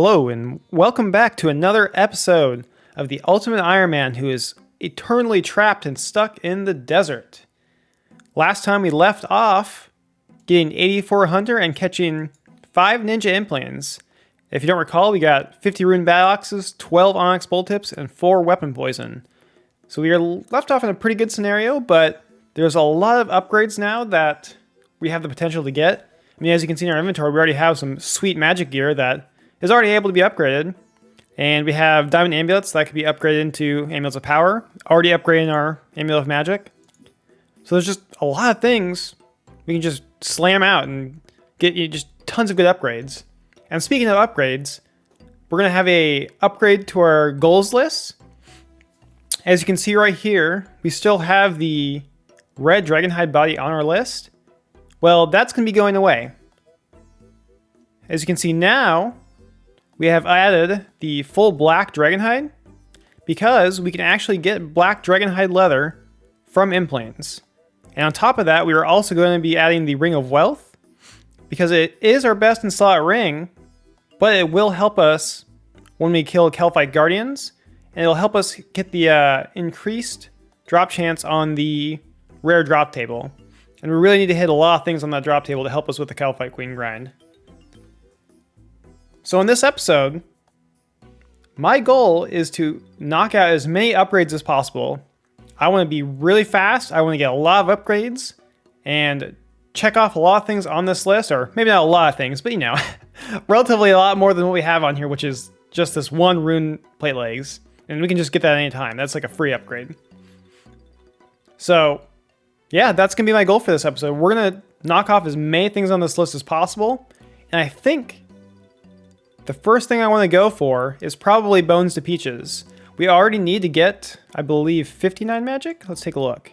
Hello and welcome back to another episode of the Ultimate Ironman who is eternally trapped and stuck in the desert. Last time we left off getting 84 Hunter and catching 5 Ninja Implants. If you don't recall, we got 50 Rune Battle Axes, 12 Onyx Bolt Tips, and 4 Weapon Poison. So we are left off in a pretty good scenario, but there's a lot of upgrades now that we have the potential to get. I mean, as you can see in our inventory, we already have some sweet magic gear that is already able to be upgraded. And we have diamond amulets that could be upgraded into amulets of power, already upgrading our amulet of magic. So there's just a lot of things we can just slam out and get you just tons of good upgrades. And speaking of upgrades, we're going to have a upgrade to our goals list. As you can see right here, we still have the red dragonhide body on our list. Well, that's going to be going away. As you can see now, we have added the full black dragonhide because we can actually get black dragonhide leather from implants. And on top of that, we are also going to be adding the Ring of Wealth because it is our best in slot ring, but it will help us when we kill Kelphite Guardians, and it'll help us get the increased drop chance on the rare drop table. And we really need to hit a lot of things on that drop table to help us with the Kelphite Queen grind. So in this episode, my goal is to knock out as many upgrades as possible. I want to be really fast, I want to get a lot of upgrades, and check off a lot of things on this list, or maybe not a lot of things, but you know, relatively a lot more than what we have on here, which is just this one rune plate legs. And we can just get that anytime. That's like a free upgrade. So yeah, that's going to be my goal for this episode. We're going to knock off as many things on this list as possible. And I think the first thing I want to go for is probably Bones to Peaches. We already need to get, I believe, 59 magic? Let's take a look.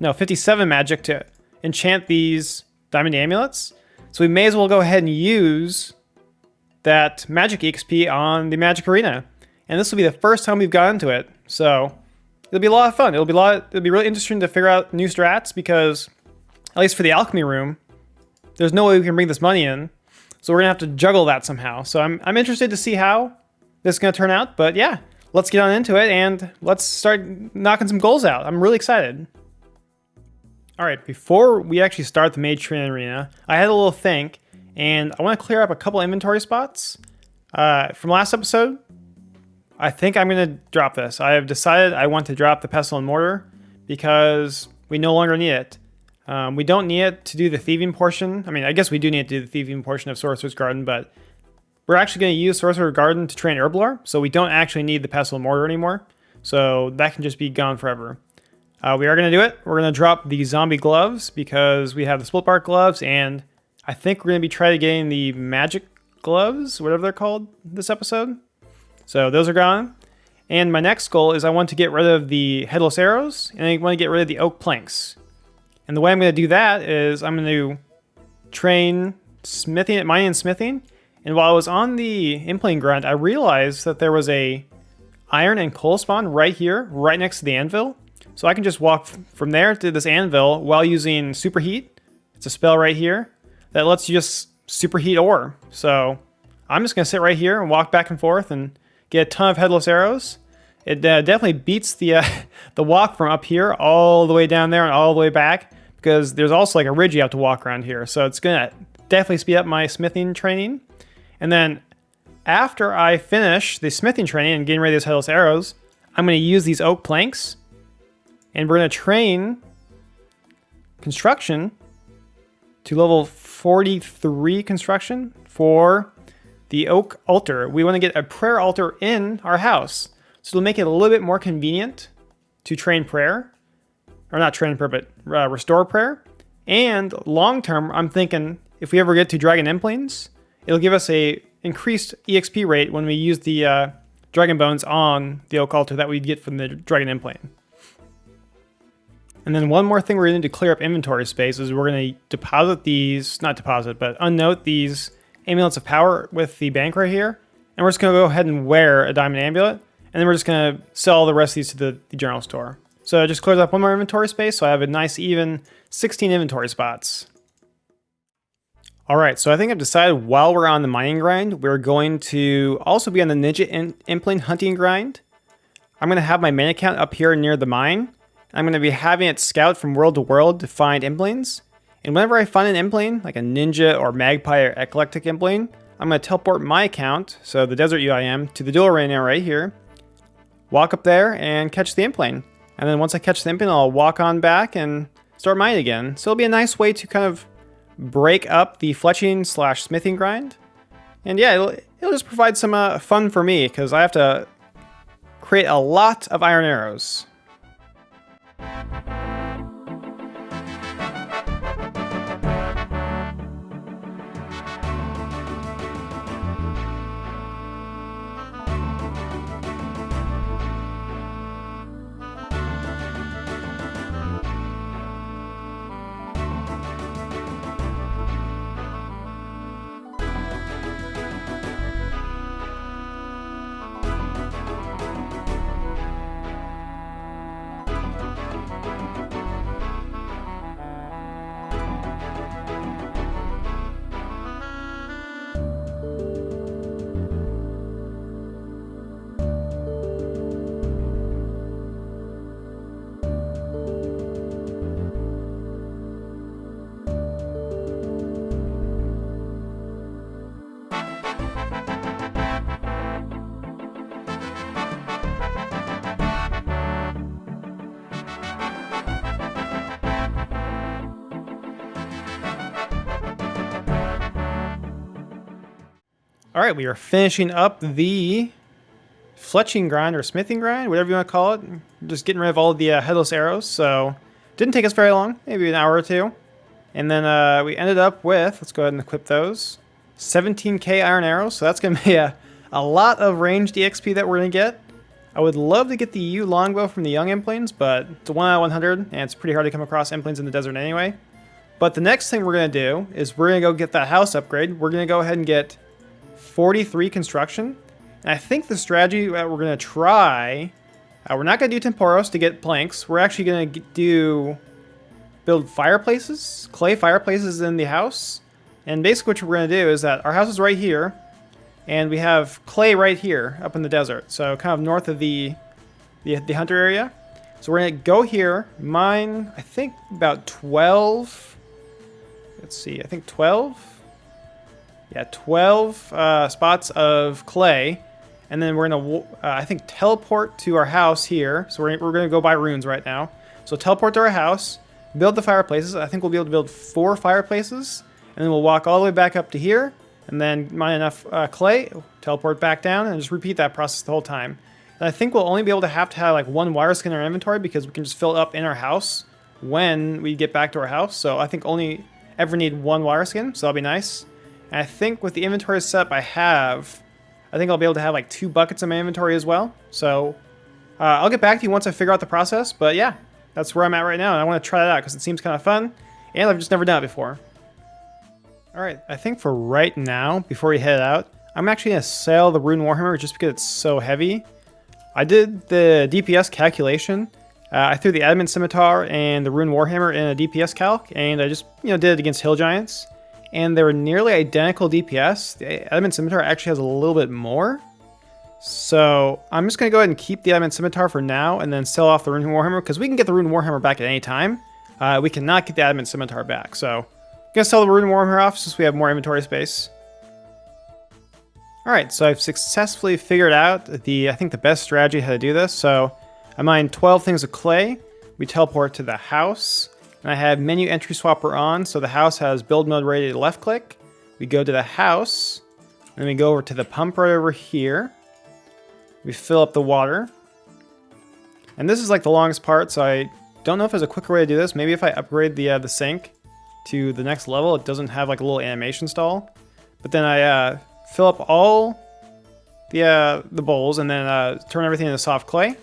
No, 57 magic to enchant these diamond amulets. So we may as well go ahead and use that magic EXP on the magic arena. And this will be the first time we've got into it. So it'll be a lot of fun. It'll be really interesting to figure out new strats because, at least for the Alchemy Room, there's no way we can bring this money in. So we're going to have to juggle that somehow. So I'm interested to see how this is going to turn out. But yeah, let's get on into it and let's start knocking some goals out. I'm really excited. All right, before we actually start the Mage Training Arena, I had a little think, and I want to clear up a couple inventory spots. From last episode, I think I'm going to drop this. I have decided I want to drop the Pestle and Mortar because we no longer need it. We don't need it to do the thieving portion. I mean, I guess we do need to do the thieving portion of Sorcerer's Garden, but we're actually going to use Sorcerer's Garden to train Herblore, so we don't actually need the Pestle and Mortar anymore. So that can just be gone forever. We are going to do it. We're going to drop the zombie gloves because we have the split bark gloves, and I think we're going to be trying to getting the magic gloves, whatever they're called, this episode. So those are gone. And my next goal is I want to get rid of the headless arrows, and I want to get rid of the oak planks. And the way I'm going to do that is I'm going to train smithing, mining and smithing. And while I was on the implant grind, I realized that there was a iron and coal spawn right here, right next to the anvil. So I can just walk from there to this anvil while using superheat. It's a spell right here that lets you just superheat ore. So I'm just going to sit right here and walk back and forth and get a ton of headless arrows. It definitely beats the walk from up here all the way down there and all the way back because there's also like a ridge you have to walk around here. So it's going to definitely speed up my smithing training. And then after I finish the smithing training and getting rid of these headless arrows, I'm going to use these oak planks and we're going to train construction to level 43 construction for the oak altar. We want to get a prayer altar in our house. So it'll make it a little bit more convenient to train prayer. Or not train prayer, but restore prayer. And long term, I'm thinking if we ever get to Dragon Implants, it'll give us a increased EXP rate when we use the Dragon Bones on the oak altar that we get from the Dragon Implant. And then one more thing we're going to do to clear up inventory space is we're going to deposit these, not deposit, but unnote these Amulets of Power with the bank right here. And we're just going to go ahead and wear a diamond amulet. And then we're just going to sell the rest of these to the general store. So it just clears up one more inventory space. So I have a nice even 16 inventory spots. All right, so I think I've decided while we're on the mining grind, we're going to also be on the Ninja Implant hunting grind. I'm going to have my main account up here near the mine. I'm going to be having it scout from world to world to find implants. And whenever I find an implant, like a ninja or magpie or eclectic implant, I'm going to teleport my account, so the desert UIM, to the dual arena right here. Walk up there and catch the implant. And then once I catch the implant, I'll walk on back and start mining again. So it'll be a nice way to kind of break up the fletching / smithing grind. And yeah, it'll just provide some fun for me, because I have to create a lot of iron arrows. All right, we are finishing up the fletching grind or smithing grind, whatever you want to call it. Just getting rid of all of the headless arrows, so didn't take us very long, maybe an hour or two. And then we ended up with, let's go ahead and equip those, 17k iron arrows, so that's going to be a lot of ranged EXP that we're going to get. I would love to get the U longbow from the young implanes, but it's a 1 out of 100, and it's pretty hard to come across implanes in the desert anyway. But the next thing we're going to do is we're going to go get that house upgrade. We're going to go ahead and get 43 construction. And I think the strategy that we're going to try, we're not going to do temporos to get planks. We're actually going to build fireplaces, clay fireplaces in the house. And basically what we're going to do is that our house is right here, and we have clay right here up in the desert. So kind of north of the hunter area. So we're going to go here, mine, I think about 12. Let's see, I think 12. Yeah, 12 spots of clay, and then we're gonna, I think, teleport to our house here. So we're gonna go buy runes right now. So teleport to our house, build the fireplaces. I think we'll be able to build 4 fireplaces, and then we'll walk all the way back up to here, and then mine enough clay, teleport back down, and just repeat that process the whole time. And I think we'll only be able to have like 1 wire skin in our inventory, because we can just fill it up in our house when we get back to our house. So I think only ever need 1 wire skin, so that'll be nice. And I think with the inventory setup I think I'll be able to have like 2 buckets in my inventory as well. So I'll get back to you once I figure out the process. But yeah, that's where I'm at right now, and I want to try that out because it seems kind of fun, and I've just never done it before. All right, I think for right now, before we head out, I'm actually going to sell the Rune Warhammer just because it's so heavy. I did the DPS calculation. I threw the Adamant Scimitar and the Rune Warhammer in a DPS calc, and I just did it against Hill Giants. And they were nearly identical DPS. The Adamant Scimitar actually has a little bit more. So I'm just going to go ahead and keep the Adamant Scimitar for now and then sell off the Rune Warhammer, because we can get the Rune Warhammer back at any time. We cannot get the Adamant Scimitar back. So I'm going to sell the Rune Warhammer off since we have more inventory space. Alright, so I've successfully figured out I think the best strategy how to do this. So I mine 12 things of clay. We teleport to the house. And I have menu entry swapper on, so the house has build mode ready to left click. We go to the house, and then we go over to the pump right over here. We fill up the water. And this is like the longest part, so I don't know if there's a quicker way to do this. Maybe if I upgrade the sink to the next level, it doesn't have like a little animation stall. But then I fill up all the bowls, and then turn everything into soft clay.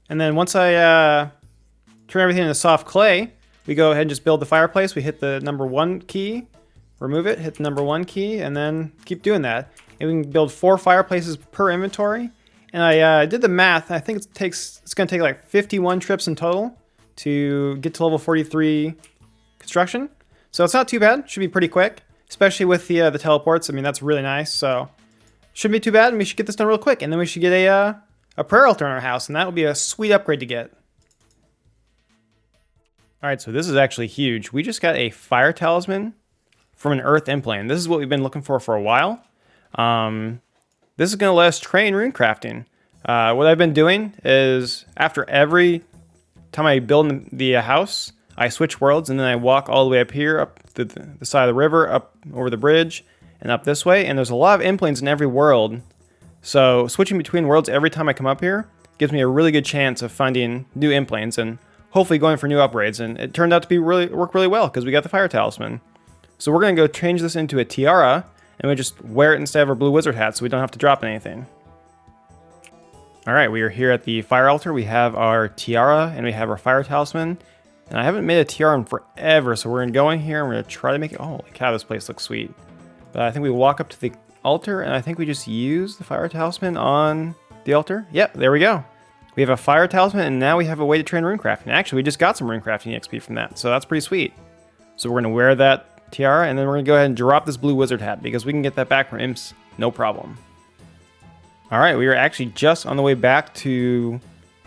And then once I turn everything into soft clay, we go ahead and just build the fireplace. We hit the number 1 key, remove it, hit the number 1 key, and then keep doing that. And we can build 4 fireplaces per inventory. And I did the math. I think it's going to take like 51 trips in total to get to level 43 construction. So it's not too bad. Should be pretty quick, especially with the teleports. I mean, that's really nice. So shouldn't be too bad, and we should get this done real quick. And then we should get a prayer altar in our house, and that will be a sweet upgrade to get. All right, so this is actually huge. We just got a fire talisman from an earth implant. This is what we've been looking for a while. This is going to let us train rune crafting. What I've been doing is after every time I build the house, I switch worlds, and then I walk all the way up here, up the side of the river, up over the bridge, and up this way. And there's a lot of implants in every world. So switching between worlds every time I come up here gives me a really good chance of finding new implants and hopefully going for new upgrades. And it turned out to be work really well because we got the fire talisman. So we're going to go change this into a tiara, and we just wear it instead of our blue wizard hat so we don't have to drop anything. All right, we are here at the fire altar. We have our tiara and we have our fire talisman. And I haven't made a tiara in forever, so we're going to go in here and we're going to try to make it. Oh, holy cow, this place looks sweet. But I think we walk up to the altar, and I think we just use the fire talisman on the altar. Yep, there we go. We have a fire talisman, and now we have a way to train runecrafting. Actually, we just got some runecrafting XP from that, so that's pretty sweet. So we're going to wear that tiara, and then we're going to go ahead and drop this blue wizard hat because we can get that back from imps, no problem. All right, we are actually just on the way back to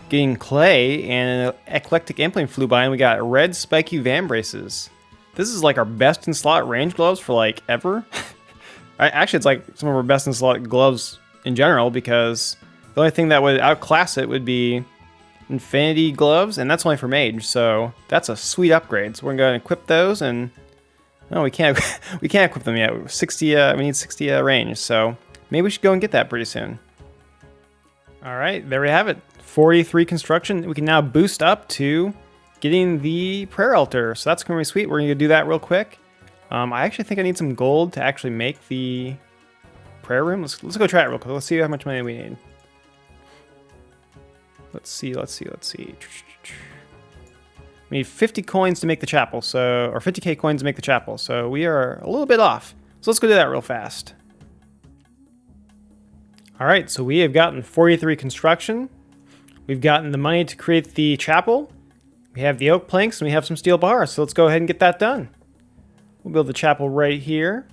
getting clay, and an eclectic implant flew by, and we got red spiky van braces. This is like our best in slot range gloves for like ever. Actually, it's like some of our best in slot gloves in general, because the only thing that would outclass it would be infinity gloves, and that's only for mage. So that's a sweet upgrade. So we're gonna equip those, and no, we can't equip them yet. 60, we need 60 range. So maybe we should go and get that pretty soon. All right, there we have it. 43 construction. We can now boost up to getting the prayer altar. So that's gonna be sweet. We're gonna do that real quick. I actually think I need some gold to actually make the prayer room. Let's go try it real quick. Let's see how much money we need. Let's see. We need 50 coins to make the chapel, or 50k coins to make the chapel. So we are a little bit off. So let's go do that real fast. All right, so we have gotten 43 construction. We've gotten the money to create the chapel. We have the oak planks, and we have some steel bars. So let's go ahead and get that done. We'll build the chapel right here.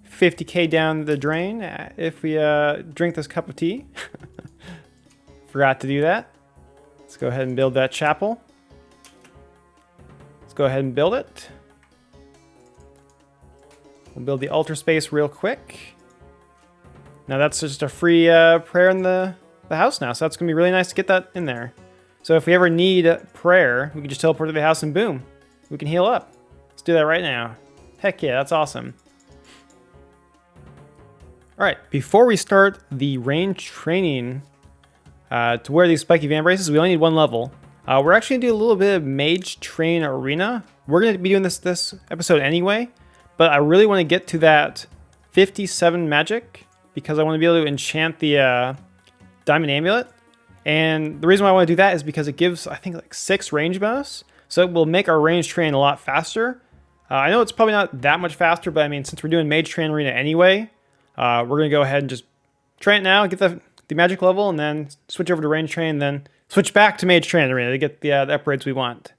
50k down the drain if we drink this cup of tea. Forgot to do that. Let's go ahead and build that chapel. Let's go ahead and build it. We'll build the altar space real quick. Now that's just a free prayer in the house now, so that's going to be really nice to get that in there. So if we ever need prayer, we can just teleport to the house and boom, we can heal up. Let's do that right now. Heck yeah, that's awesome. All right, before we start the range training to wear these spiky van braces, we only need one level. We're actually gonna do a little bit of mage train arena. We're gonna be doing this episode anyway, but I really want to get to that 57 magic because I want to be able to enchant the diamond amulet. And the reason why I want to do that is because it gives, I think, like 6 range bonus. So it will make our range train a lot faster. I know it's probably not that much faster, but I mean, since we're doing mage train arena anyway, we're going to go ahead and just train it now, get the magic level, and then switch over to range train, and then switch back to mage train arena to get the upgrades we want.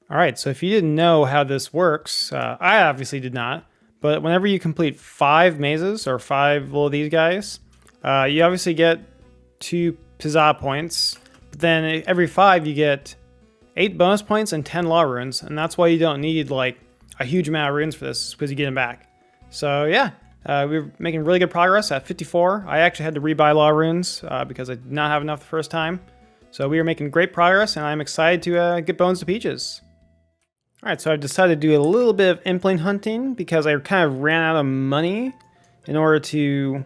All right, so if you didn't know how this works, I obviously did not, but whenever you complete 5 mazes, or 5 little these guys, you obviously get 2 Pizzazz points, but then every 5 you get 8 bonus points and 10 law runes, and that's why you don't need like a huge amount of runes for this, because you get them back. So yeah, we're making really good progress at 54. I actually had to rebuy law runes because I did not have enough the first time. So we are making great progress, and I'm excited to get bones to peaches. All right, so I've decided to do a little bit of implant hunting because I kind of ran out of money in order to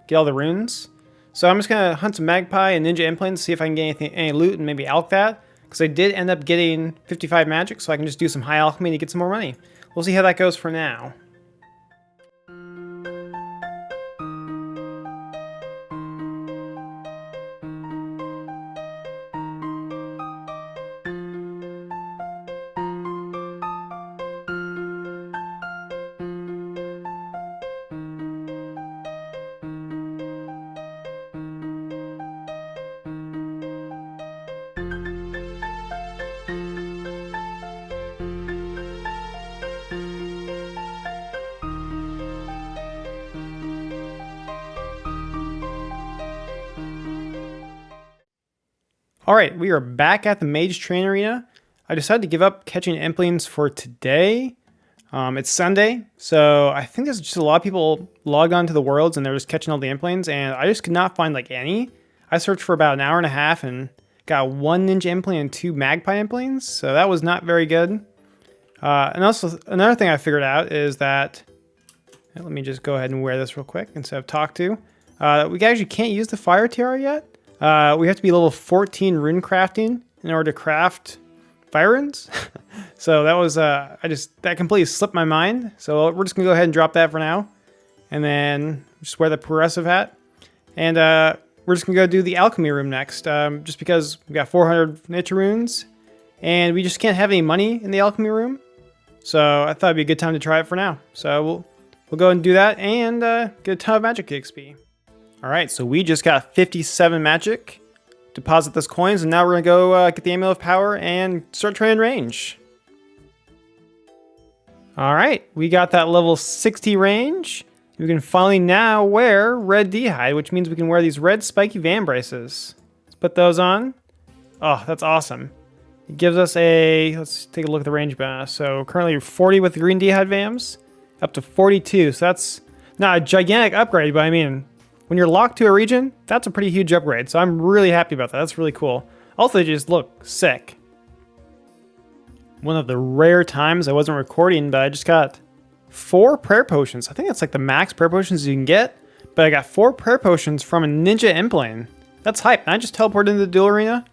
get all the runes. So I'm just gonna hunt some magpie and ninja implants, see if I can get any loot and maybe alch that. because I did end up getting 55 magic, so I can just do some high alchemy to get some more money. We'll see how that goes for now. Alright, we are back at the Mage Train Arena. I decided to give up catching Implings for today. It's Sunday, so I think there's just a lot of people logged on to the Worlds and they're just catching all the Implings, and I just could not find like any. I searched for about an hour and a half and got 1 Ninja Impling and 2 Magpie Implings, so that was not very good. And also, another thing I figured out is that, let me just go ahead and wear this real quick instead of talk to. We actually can't use the Fire Tiara yet. We have to be level 14 rune crafting in order to craft fire runes. So that was, that completely slipped my mind. So we're just gonna go ahead and drop that for now. And then just wear the progressive hat. And we're just gonna go do the Alchemy Room next. Just because we got 400 nature runes and we just can't have any money in the Alchemy Room. So I thought it'd be a good time to try it for now. So we'll go and do that and get a ton of magic XP. Alright, so we just got 57 magic, deposit those coins, and now we're going to go get the Amulet Power and start training range. Alright, we got that level 60 range. We can finally now wear red D-hide, which means we can wear these red spiky van braces. Let's put those on. Oh, that's awesome. It gives us let's take a look at the range bonus. So currently 40 with the green D-hide vams, up to 42. So that's not a gigantic upgrade, but I mean, when you're locked to a region, that's a pretty huge upgrade, so I'm really happy about that. That's really cool. Also, they just look sick. One of the rare times I wasn't recording, but I just got 4 prayer potions. I think that's like the max prayer potions you can get, but I got 4 prayer potions from a ninja impling. That's hype. And I just teleported into the duel arena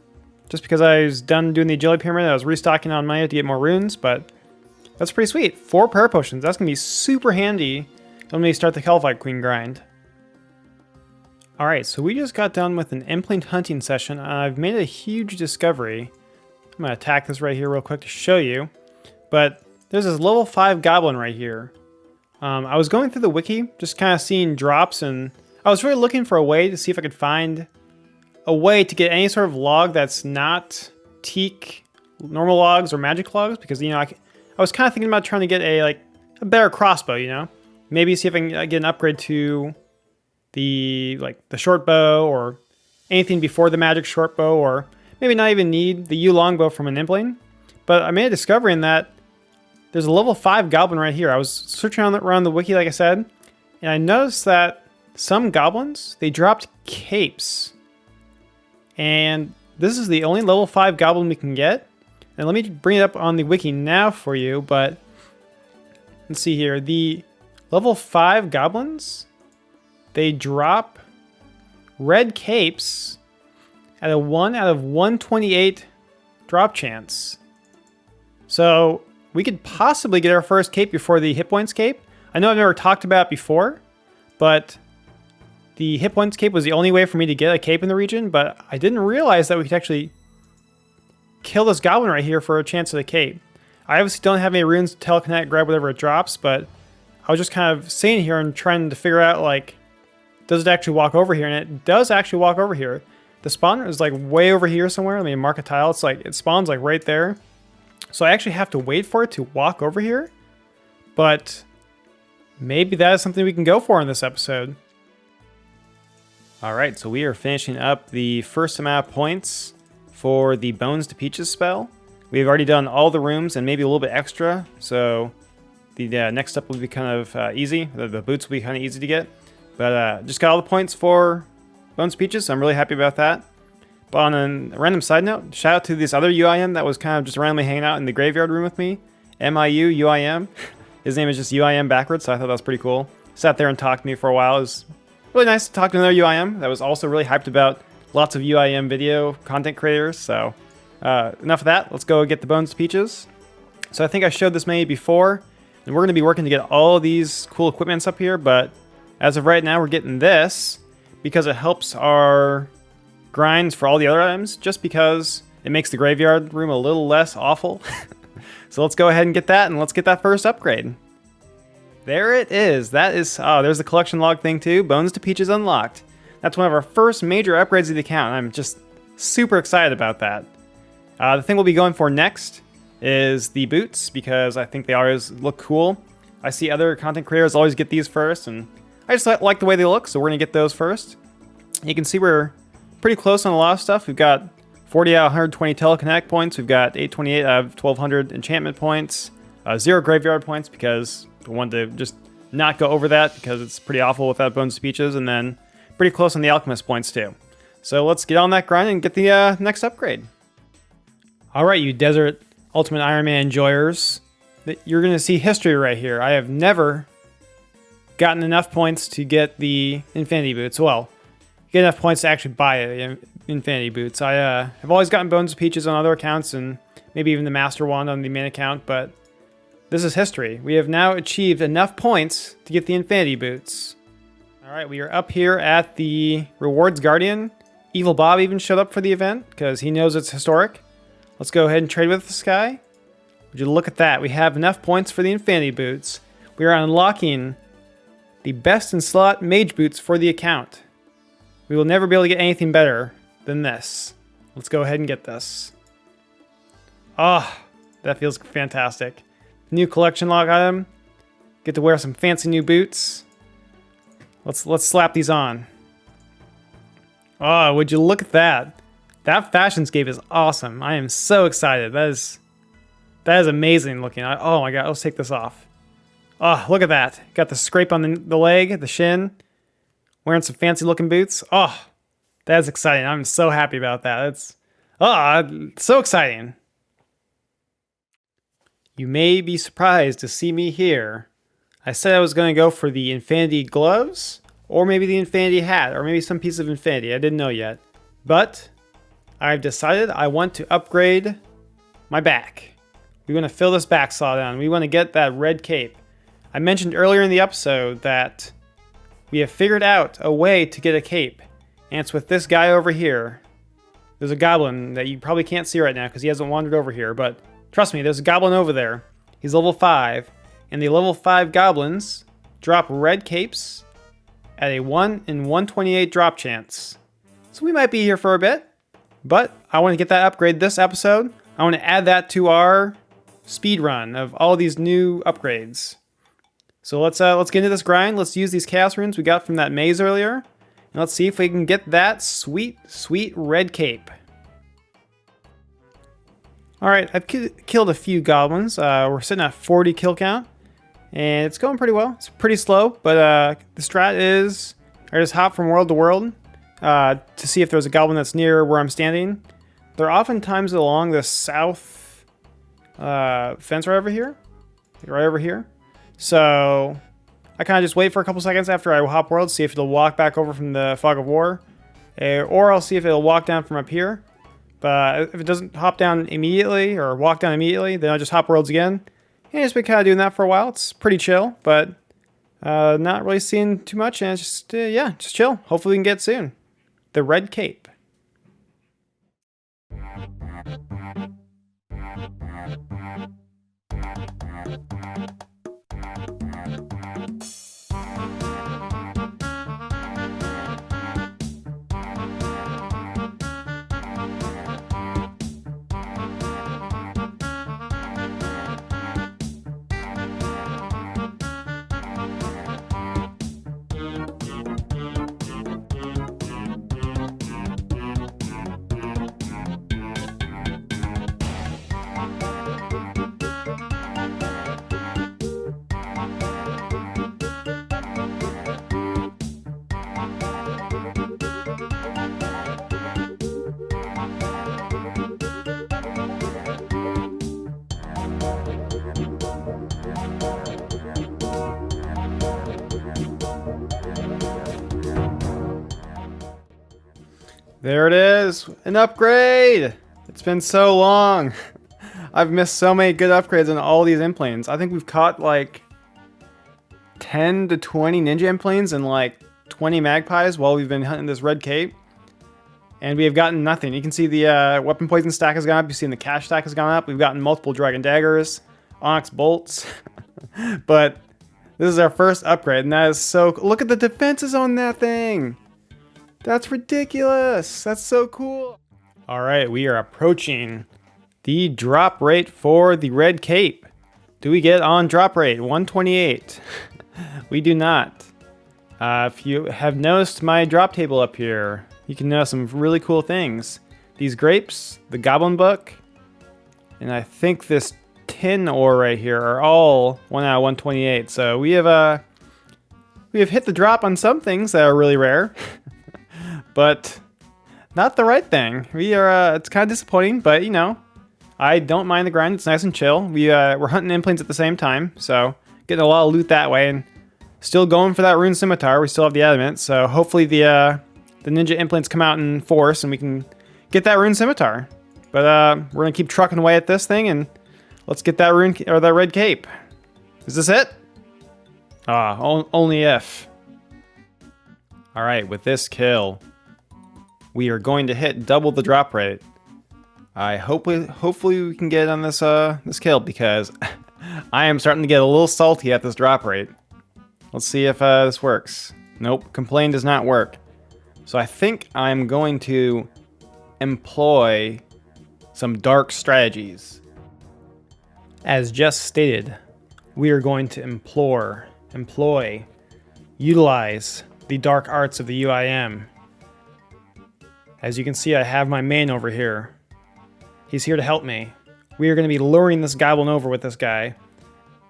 just because I was done doing the agility pyramid. I was restocking on money to get more runes, but that's pretty sweet. 4 prayer potions. That's going to be super handy when we start the Hellfight Queen grind. Alright, so we just got done with an impling hunting session. I've made a huge discovery. I'm going to attack this right here real quick to show you. But there's this level 5 goblin right here. I was going through the wiki, just kind of seeing drops, and I was really looking for a way to see if I could find a way to get any sort of log that's not teak, normal logs, or magic logs, because, you know, I was kind of thinking about trying to get a better crossbow, you know? Maybe see if I can get an upgrade to the short bow or anything before the magic short bow, or maybe not even need the U longbow from an impling. But I made a discovery in that there's a level 5 goblin right here. I was searching around the wiki, like I said, and I noticed that some goblins, they dropped capes. And this is the only level 5 goblin we can get. And let me bring it up on the wiki now for you, but let's see here. The level 5 goblins, they drop red capes at a 1 out of 128 drop chance. So we could possibly get our first cape before the hit points cape. I know I've never talked about it before, but the hit points cape was the only way for me to get a cape in the region, but I didn't realize that we could actually kill this goblin right here for a chance at a cape. I obviously don't have any runes to telekinetic grab whatever it drops, but I was just kind of sitting here and trying to figure out, like, does it actually walk over here? And it does actually walk over here. The spawner is like way over here somewhere. Let me mark a tile. It's like, it spawns like right there. So I actually have to wait for it to walk over here. But maybe that is something we can go for in this episode. Alright, so we are finishing up the first amount of points for the Bones to Peaches spell. We've already done all the rooms and maybe a little bit extra. So the next step will be kind of easy. The boots will be kind of easy to get. But just got all the points for Bones Peaches, so I'm really happy about that. But on a random side note, shout out to this other UIM that was kind of just randomly hanging out in the graveyard room with me. MIU UIM. His name is just UIM backwards, so I thought that was pretty cool. Sat there and talked to me for a while. It was really nice to talk to another UIM that was also really hyped about lots of UIM video content creators. So Enough of that. Let's go get the bones to peaches. So I think I showed this menu before, and we're going to be working to get all these cool equipments up here, but as of right now, we're getting this because it helps our grinds for all the other items, just because it makes the graveyard room a little less awful. So let's go ahead and get that, and let's get that first upgrade. There it is. That is, oh, there's the collection log thing too. Bones to Peaches unlocked. That's one of our first major upgrades of the account. I'm just super excited about that. The thing we'll be going for next is the boots, because I think they always look cool. I see other content creators always get these first, and I just like the way they look, so we're going to get those first. You can see we're pretty close on a lot of stuff. We've got 40 out of 120 telekinetic points. We've got 828 out of 1200 enchantment points. 0 graveyard points, because I wanted to just not go over that, because it's pretty awful without Bones to Peaches. And then pretty close on the alchemist points too. So let's get on that grind and get the next upgrade. Alright, you Desert Ultimate Ironman enjoyers. You're going to see history right here. I have never gotten enough points to get the Infinity Boots. Well, get enough points to actually buy the Infinity Boots. I have always gotten Bones to Peaches on other accounts, and maybe even the Master Wand on the main account, but this is history. We have now achieved enough points to get the Infinity Boots. Alright, we are up here at the Rewards Guardian. Evil Bob even showed up for the event, because he knows it's historic. Let's go ahead and trade with this guy. Would you look at that? We have enough points for the Infinity Boots. We are unlocking the best in slot mage boots for the account. We will never be able to get anything better than this. Let's go ahead and get this. Ah, that feels fantastic. New collection log item. Get to wear some fancy new boots. Let's slap these on. Oh, would you look at that? That fashionscape is awesome. I am so excited. That is amazing looking. Oh my god, let's take this off. Oh, look at that. Got the scrape on the leg, the shin. Wearing some fancy looking boots. Oh, that's exciting. I'm so happy about that. It's so exciting. You may be surprised to see me here. I said I was going to go for the Infinity Gloves, or maybe the Infinity Hat, or maybe some piece of Infinity. I didn't know yet. But I've decided I want to upgrade my back. We want to fill this back slot down. We want to get that red cape. I mentioned earlier in the episode that we have figured out a way to get a cape, and it's with this guy over here. There's a goblin that you probably can't see right now because he hasn't wandered over here, but trust me, there's a goblin over there. He's level 5, and the level 5 goblins drop red capes at a 1 in 128 drop chance. So we might be here for a bit, but I want to get that upgrade this episode. I want to add that to our speed run of all these new upgrades. So let's get into this grind. Let's use these chaos runes we got from that maze earlier, and let's see if we can get that sweet, sweet red cape. Alright, I've killed a few goblins. We're sitting at 40 kill count, and it's going pretty well. It's pretty slow, but the strat is I just hop from world to world to see if there's a goblin that's near where I'm standing. They're oftentimes along the south fence right over here. Right over here. So I kind of just wait for a couple seconds after I hop world, see if it'll walk back over from the Fog of War. Or I'll see if it'll walk down from up here. But if it doesn't hop down immediately or walk down immediately, then I'll just hop worlds again. And just been kind of doing that for a while. It's pretty chill, but not really seeing too much. And it's just, yeah, just chill. Hopefully we can get soon. The red cape. There it is, an upgrade. It's been so long. I've missed so many good upgrades on all these implanes. I think we've caught like 10 to 20 ninja implanes and like 20 magpies while we've been hunting this red cape. And we have gotten nothing. You can see the weapon poison stack has gone up. You see the cash stack has gone up. We've gotten multiple dragon daggers, onyx bolts. But this is our first upgrade, and that is so... Look at the defenses on that thing. That's ridiculous. That's so cool. All right, we are approaching the drop rate for the red cape. Do we get on drop rate? 128. We do not. If you have noticed my drop table up here, you can notice some really cool things. These grapes, the goblin book, and I think this tin ore right here are all 1 out of 128. So we have hit the drop on some things that are really rare, but not the right thing. It's kind of disappointing, but you know, I don't mind the grind. It's nice and chill. We're hunting implanes at the same time, so getting a lot of loot that way, and still going for that rune scimitar. We still have the adamant, so hopefully the ninja implants come out in force and we can get that rune scimitar. But we're gonna keep trucking away at this thing, and let's get that rune or that red cape. Is this it? Only if. All right, with this kill, we are going to hit double the drop rate. Hopefully we can get on this this kill, because I am starting to get a little salty at this drop rate. Let's see if this works. Nope, complain does not work. So I think I'm going to employ some dark strategies. As just stated, we are going to utilize the dark arts of the UIM. As you can see, I have my main over here. He's here to help me. We are going to be luring this goblin over with this guy.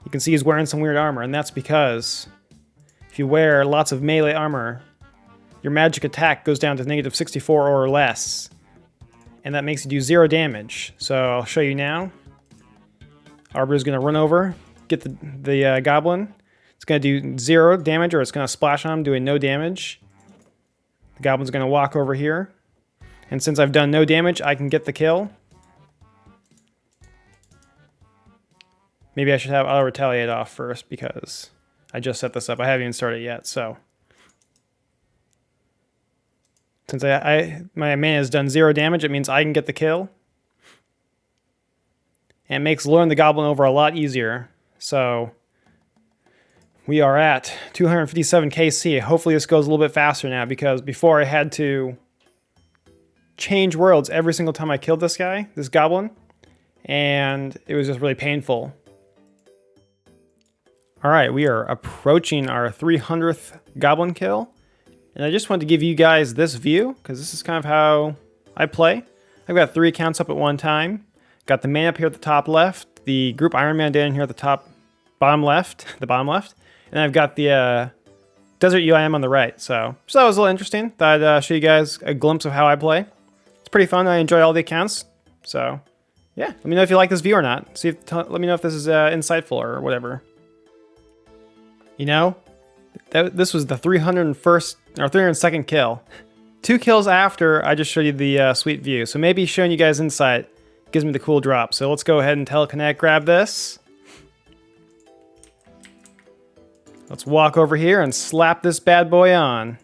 You can see he's wearing some weird armor, and that's because if you wear lots of melee armor, your magic attack goes down to -64 or less, and that makes you do 0 damage. So I'll show you now. Arbiter's going to run over, get the goblin. It's going to do 0 damage, or it's going to splash on him, doing no damage. The goblin's going to walk over here, and since I've done no damage, I can get the kill. Maybe I should have auto retaliate off first, because I just set this up. I haven't even started yet, so since my man has done 0 damage, it means I can get the kill. And it makes luring the goblin over a lot easier. So we are at 257 KC. Hopefully this goes a little bit faster now, because before I had to change worlds every single time I killed this goblin, and it was just really painful. All right, we are approaching our 300th goblin kill. And I just wanted to give you guys this view, because this is kind of how I play. I've got 3 accounts up at one time. Got the main up here at the top left, the group Ironman down here at the bottom left, and I've got the desert UIM on the right. So that was a little interesting. Thought I'd show you guys a glimpse of how I play. It's pretty fun. I enjoy all the accounts. So yeah, let me know if you like this view or not. Let me know if this is insightful or whatever. You know, this was the 301st or 302nd kill. 2 kills after I just showed you the sweet view. So maybe showing you guys insight gives me the cool drop. So let's go ahead and telekinetic grab this. Let's walk over here and slap this bad boy on.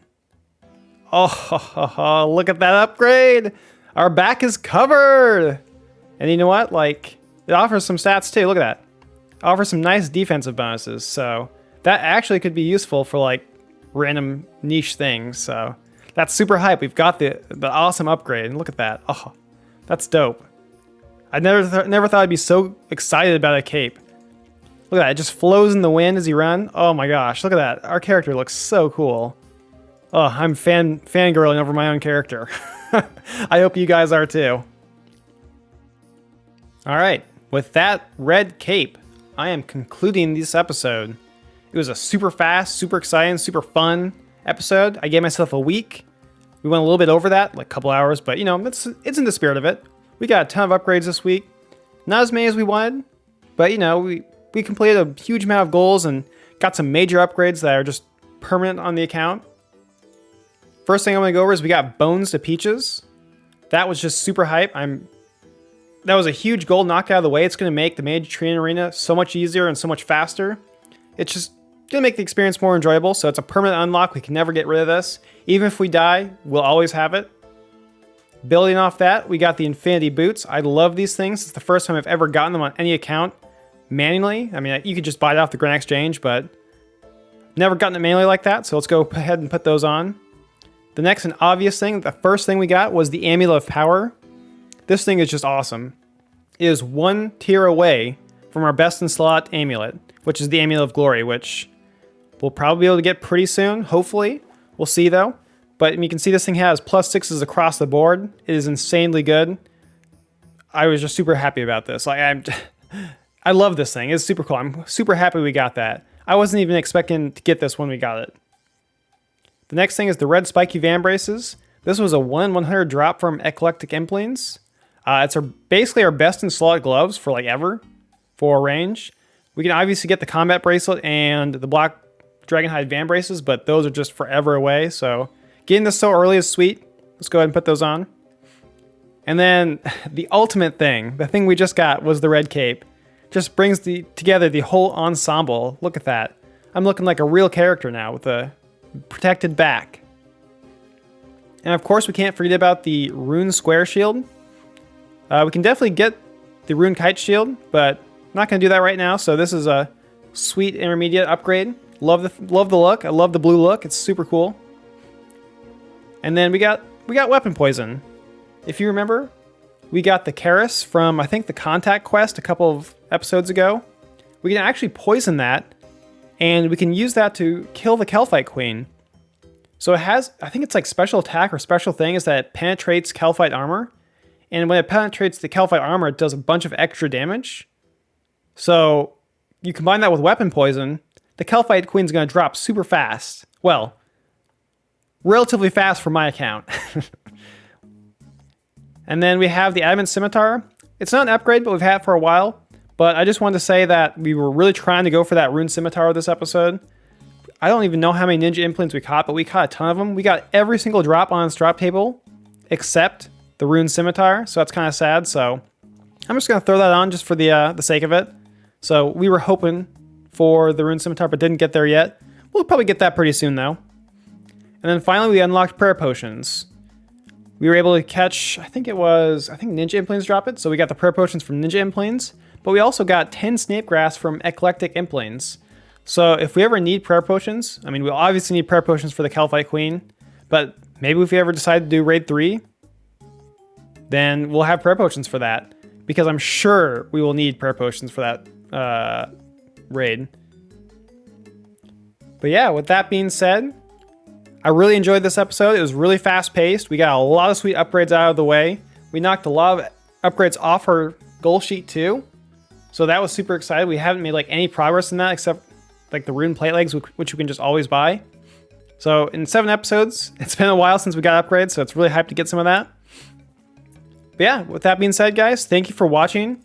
Oh, look at that upgrade. Our back is covered. And you know what? Like, it offers some stats too. Look at that. It offers some nice defensive bonuses. So that actually could be useful for like random niche things. So that's super hype. We've got the awesome upgrade. And look at that. Oh, that's dope. I never thought I'd be so excited about a cape. Look at that. It just flows in the wind as you run. Oh my gosh. Look at that. Our character looks so cool. Oh, I'm fangirling over my own character. I hope you guys are too. All right. With that red cape, I am concluding this episode. It was a super fast, super exciting, super fun episode. I gave myself a week. We went a little bit over that, like a couple hours, but you know, it's in the spirit of it. We got a ton of upgrades this week. Not as many as we wanted, but you know, we completed a huge amount of goals and got some major upgrades that are just permanent on the account. First thing I'm going to go over is we got Bones to Peaches. That was just super hype. I'm that was a huge goal knocked out of the way. It's going to make the Mage Training Arena so much easier and so much faster. It's just going to make the experience more enjoyable. So it's a permanent unlock. We can never get rid of this. Even if we die, we'll always have it. Building off that, we got the Infinity Boots. I love these things. It's the first time I've ever gotten them on any account manually. I mean, you could just buy it off the Grand Exchange, but never gotten it manually like that. So let's go ahead and put those on. The next and obvious thing, the first thing we got was the Amulet Power. This thing is just awesome. It is one tier away from our best in slot amulet, which is the Amulet of Glory, which we'll probably be able to get pretty soon, hopefully. We'll see though. But you can see this thing has +6s across the board. It is insanely good. I was just super happy about this. Like I love this thing. It's super cool. I'm super happy we got that. I wasn't even expecting to get this when we got it. The next thing is the red spiky Vambraces. This was a 1 in 100 drop from Eclectic Implings. It's basically our best in slot gloves for like ever for range. We can obviously get the combat bracelet and the black Dragonhide Vambraces, but those are just forever away. So getting this so early is sweet. Let's go ahead and put those on. And then the ultimate thing, the thing we just got, was the red cape. Just brings together the whole ensemble. Look at that. I'm looking like a real character now with a protected back. And of course, we can't forget about the Rune Square Shield. We can definitely get the Rune Kite Shield, but I'm not going to do that right now. So this is a sweet intermediate upgrade. Love the look. I love the blue look. It's super cool. And then we got weapon poison. If you remember, we got the Karis from, I think, the Contact Quest a couple of episodes ago. We can actually poison that, and we can use that to kill the Kelphite Queen. So it has, I think it's like special attack or special thing is that it penetrates Kelphite armor. And when it penetrates the Kelphite armor, it does a bunch of extra damage. So you combine that with weapon poison, the Kelphite Queen's going to drop super fast. Well, relatively fast for my account. And then we have the Adamant Scimitar. It's not an upgrade, but we've had it for a while. But I just wanted to say that we were really trying to go for that Rune Scimitar this episode. I don't even know how many Ninja Implants we caught, but we caught a ton of them. We got every single drop on its drop table, except the Rune Scimitar, so that's kind of sad. So I'm just going to throw that on just for the sake of it. So we were hoping for the Rune Scimitar, but didn't get there yet. We'll probably get that pretty soon, though. And then finally, we unlocked Prayer Potions. We were able to catch, I think Ninja Implings drop it. So we got the Prayer Potions from Ninja Implings, but we also got 10 Snapegrass from Eclectic Implings. So if we ever need Prayer Potions, I mean, we'll obviously need Prayer Potions for the Kelphite Queen, but maybe if we ever decide to do Raid 3, then we'll have Prayer Potions for that, because I'm sure we will need Prayer Potions for that raid. But yeah, with that being said, I really enjoyed this episode. It was really fast-paced. We got a lot of sweet upgrades out of the way. We knocked a lot of upgrades off our goal sheet too. So that was super exciting. We haven't made like any progress in that except like the Rune Plate Legs, which we can just always buy. So in 7 episodes, it's been a while since we got upgrades, so it's really hyped to get some of that. But yeah, with that being said, guys, thank you for watching.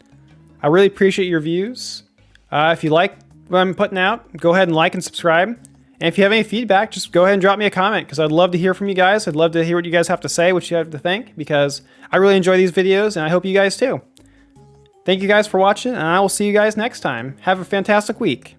I really appreciate your views. If you like what I'm putting out, go ahead and like and subscribe. And if you have any feedback, just go ahead and drop me a comment, because I'd love to hear from you guys. I'd love to hear what you guys have to say, what you have to think, because I really enjoy these videos, and I hope you guys too. Thank you guys for watching, and I will see you guys next time. Have a fantastic week.